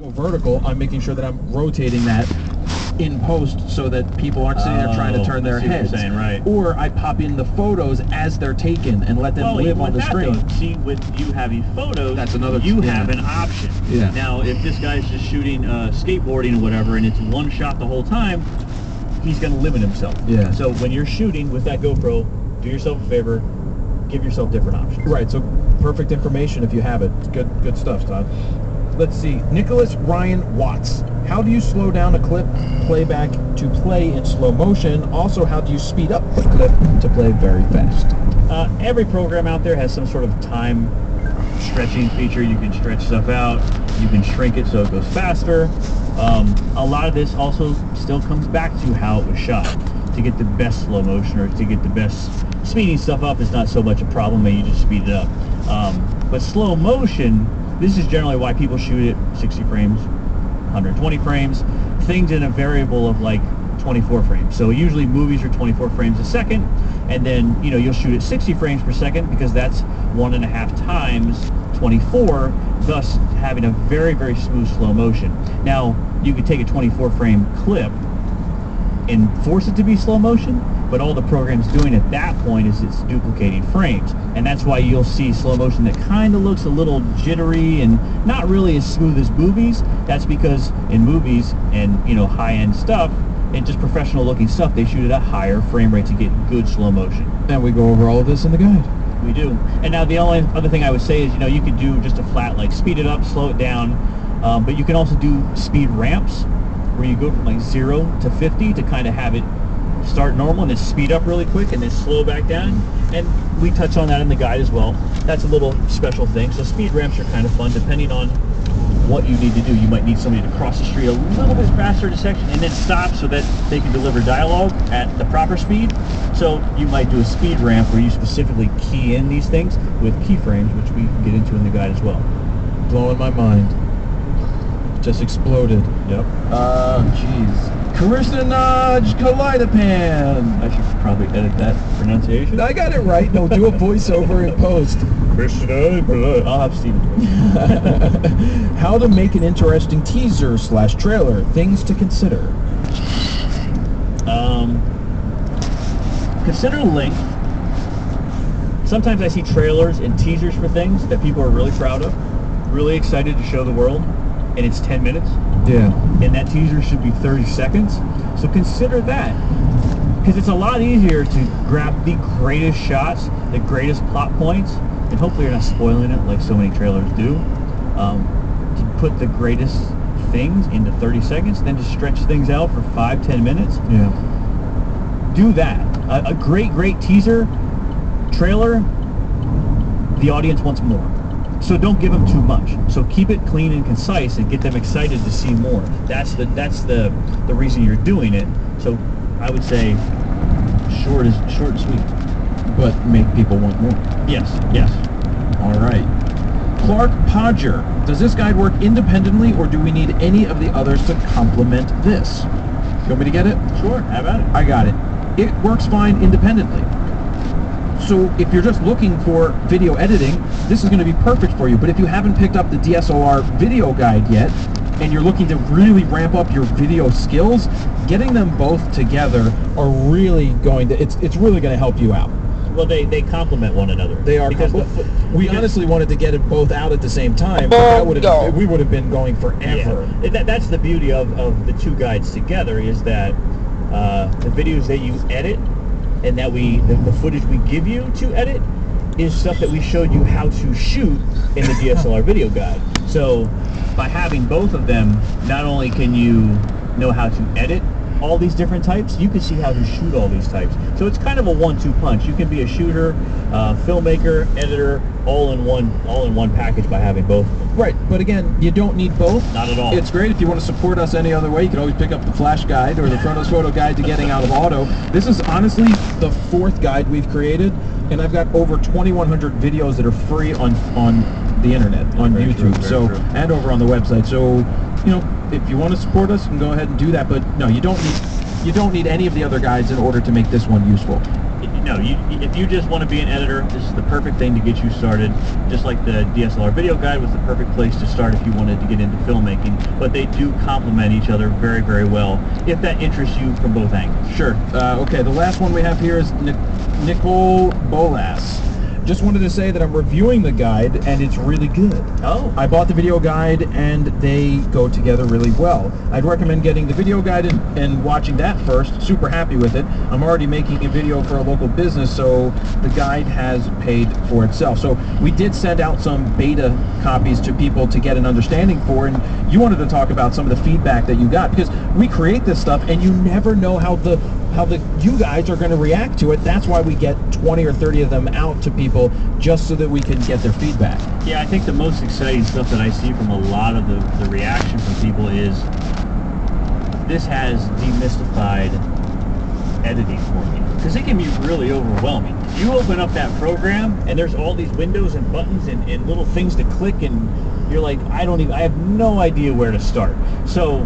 Go vertical, I'm making sure that I'm rotating that in post so that people aren't sitting there trying to turn their heads. Saying, right. Or I pop in the photos as they're taken and let them live on the screen. Though, see, with you having photos, that's another. You have an option. Yeah. Now, if this guy's just shooting skateboarding or whatever, and it's one shot the whole time, he's going to limit himself. Yeah. So when you're shooting with that GoPro, do yourself a favor, give yourself different options. Right. So perfect information if you have it. It's good stuff, Todd. Let's see. Nicholas Ryan Watts. How do you slow down a clip playback to play in slow motion? Also, how do you speed up the clip to play very fast? Every program out there has some sort of time stretching feature. You can stretch stuff out. You can shrink it so it goes faster. A lot of this also still comes back to how it was shot. To get the best slow motion or to get the best speeding stuff up is not so much a problem, and you just speed it up. But slow motion, this is generally why people shoot it 60 frames, 120 frames, things in a variable of like 24 frames. So usually movies are 24 frames a second, and then you'll shoot at 60 frames per second because that's 1.5 times 24, thus having a very, very smooth slow motion. Now, you could take a 24 frame clip and force it to be slow motion, but all the program's doing at that point is it's duplicating frames, and that's why you'll see slow motion that kind of looks a little jittery and not really as smooth as movies. That's because in movies and high-end stuff and just professional looking stuff, they shoot at a higher frame rate to get good slow motion. And we go over all of this in the guide. We do. And now the only other thing I would say is you could do just a flat, like speed it up, slow it down, but you can also do speed ramps where you go from like 0 to 50 to kind of have it start normal and then speed up really quick and then slow back down. And we touch on that in the guide as well. That's a little special thing. So speed ramps are kind of fun depending on what you need to do. You might need somebody to cross the street a little bit faster in a section and then stop so that they can deliver dialogue at the proper speed. So you might do a speed ramp where you specifically key in these things with keyframes, which we get into in the guide as well. Blowing my mind. Just exploded. Yep. Jeez. Krishnanaj Kaleidapan. I should probably edit that pronunciation. I got it right. No, do a voiceover in post. Krishnanaj. I'll have Steven. How to make an interesting teaser/trailer. Things to consider. Consider length. Sometimes I see trailers and teasers for things that people are really proud of, really excited to show the world, and it's 10 minutes. Yeah. And that teaser should be 30 seconds. So consider that. Because it's a lot easier to grab the greatest shots, the greatest plot points, and hopefully you're not spoiling it like so many trailers do, to put the greatest things into 30 seconds, then to stretch things out for 5-10 minutes. Yeah. Do that. A great teaser, trailer, the audience wants more. So don't give them too much. So keep it clean and concise and get them excited to see more. That's the reason you're doing it. So I would say short and sweet. But make people want more. Yes. All right. Clark Podger. Does this guide work independently or do we need any of the others to complement this? You want me to get it? Sure, how about it? I got it. It works fine independently. So if you're just looking for video editing, this is going to be perfect for you. But if you haven't picked up the DSLR video guide yet, and you're looking to really ramp up your video skills, getting them both together are really going to, it's really going to help you out. Well, they complement one another. They are. We honestly wanted to get it both out at the same time. But we would have been going forever. Yeah. That's the beauty of the two guides together, is that the videos that you edit and that the footage we give you to edit is stuff that we showed you how to shoot in the DSLR video guide. So by having both of them, not only can you know how to edit all these different types, you can see how to shoot all these types. So it's kind of a 1-2 punch. You can be a shooter, filmmaker, editor, all in one package by having both of them. Right, but again, you don't need both. Not at all. It's great if you want to support us any other way. You can always pick up the Flash Guide or the Chronos Photo Guide to Getting Out of Auto. This is honestly the 4th guide we've created, and I've got over 2,100 videos that are free on the internet, on YouTube, and over on the website. So, if you want to support us, you can go ahead and do that. But no, you don't need any of the other guides in order to make this one useful. No, if you just want to be an editor, this is the perfect thing to get you started. Just like the DSLR video guide was the perfect place to start if you wanted to get into filmmaking. But they do complement each other very, very well if that interests you from both angles. Sure. Okay, the last one we have here is Nicole Bolas. Just wanted to say that I'm reviewing the guide, and it's really good. Oh. I bought the video guide, and they go together really well. I'd recommend getting the video guide and watching that first. Super happy with it. I'm already making a video for a local business, so the guide has paid for itself. So we did send out some beta copies to people to get an understanding for, and you wanted to talk about some of the feedback that you got, because we create this stuff, and you never know how you guys are going to react to it. That's why we get 20 or 30 of them out to people, just so that we can get their feedback. Yeah, I think the most exciting stuff that I see from a lot of the reaction from people is this has demystified editing for me, because it can be really overwhelming. You open up that program and there's all these windows and buttons and little things to click, and you're like, I have no idea where to start. So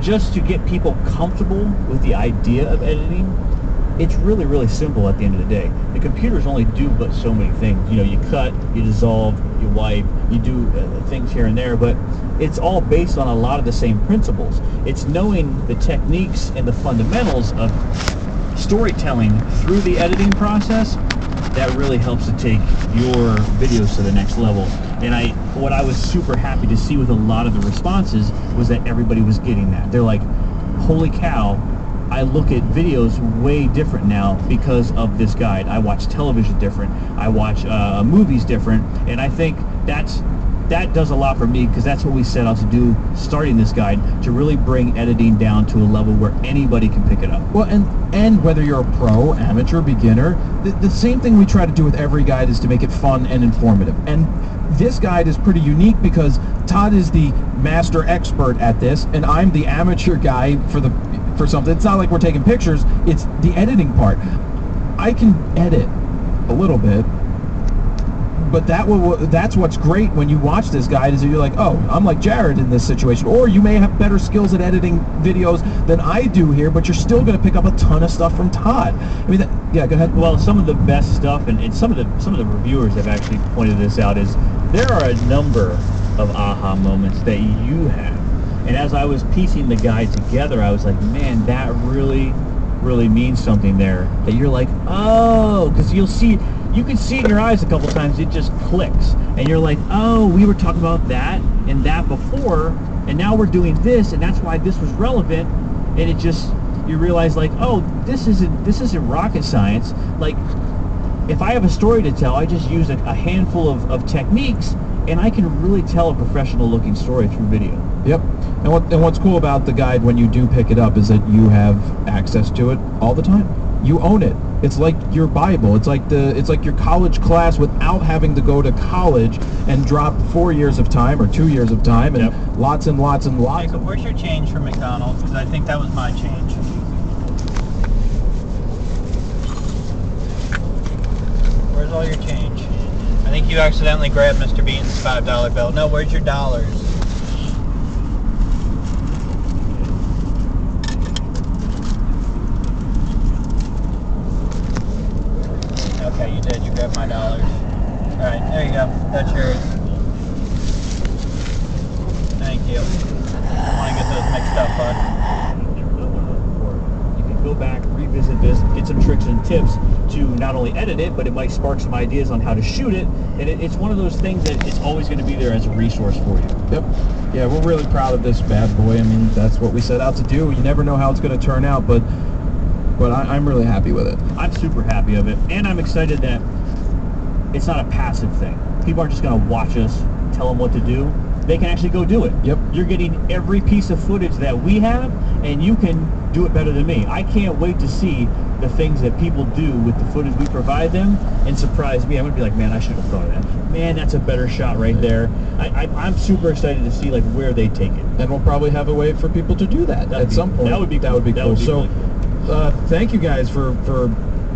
just to get people comfortable with the idea of editing, it's really, really simple at the end of the day. The computers only do but so many things. You know, you cut, you dissolve, you wipe, you do things here and there, but it's all based on a lot of the same principles. It's knowing the techniques and the fundamentals of storytelling through the editing process that really helps to take your videos to the next level. And what I was super happy to see with a lot of the responses was that everybody was getting that. They're like, holy cow, I look at videos way different now because of this guide. I watch television different. I watch movies different. And I think that does a lot for me, because that's what we set out to do starting this guide, to really bring editing down to a level where anybody can pick it up. Well, and whether you're a pro, amateur, beginner, the same thing we try to do with every guide is to make it fun and informative. And this guide is pretty unique because Todd is the master expert at this, and I'm the amateur guy for something. It's not like we're taking pictures, it's the editing part. I can edit a little bit, but that's what's great when you watch this guide, is that you're like, oh, I'm like Jared in this situation. Or you may have better skills at editing videos than I do here, but you're still going to pick up a ton of stuff from Todd. I mean, yeah, go ahead. Well, some of the best stuff, and some of the reviewers have actually pointed this out, is there are a number of aha moments that you have. And as I was piecing the guide together, I was like, man, that really, really means something there. That you're like, oh, because you can see in your eyes a couple times, it just clicks. And you're like, oh, we were talking about that and that before, and now we're doing this, and that's why this was relevant. And it just, you realize like, oh, this isn't rocket science. Like, if I have a story to tell, I just use a handful of techniques, and I can really tell a professional looking story through video. Yep. And what's cool about the guide when you do pick it up is that you have access to it all the time. You own it. It's like your Bible. It's like your college class without having to go to college and drop 4 years of time or 2 years of time and lots and lots and lots. Jacob, where's your change from McDonald's? Because I think that was my change. Where's all your change? I think you accidentally grabbed Mr. Bean's $5 bill. No, where's your dollars? Okay, you did. You grabbed my dollars. Alright, there you go. That's yours. Thank you. I want to get those mixed up, bud. You can go back, revisit this, get some tricks and tips to not only edit it, but it might spark some ideas on how to shoot it. And it's one of those things that it's always going to be there as a resource for you. Yep. Yeah, we're really proud of this bad boy. I mean, that's what we set out to do. You never know how it's going to turn out, but I'm really happy with it. I'm super happy of it, and I'm excited that it's not a passive thing. People aren't just going to watch us, tell them what to do. They can actually go do it. Yep. You're getting every piece of footage that we have, and you can do it better than me. I can't wait to see the things that people do with the footage we provide them and surprise me. I'm going to be like, man, I should have thought of that. Man, that's a better shot right there. I'm super excited to see like where they take it. And we'll probably have a way for people to do that at some point. That would be cool. So, really cool. Thank you guys for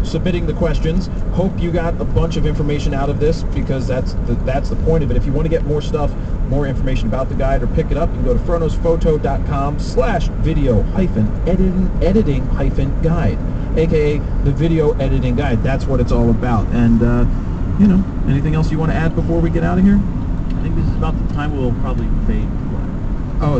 submitting the questions. Hope you got a bunch of information out of this, because that's the point of it. If you want to get more stuff, more information about the guide, or pick it up, you can go to froknosphoto.com/video-editing-guide. aka the video editing guide. That's what it's all about. And you know, anything else you want to add before we get out of here? I think this is about the time we'll probably fade. Oh,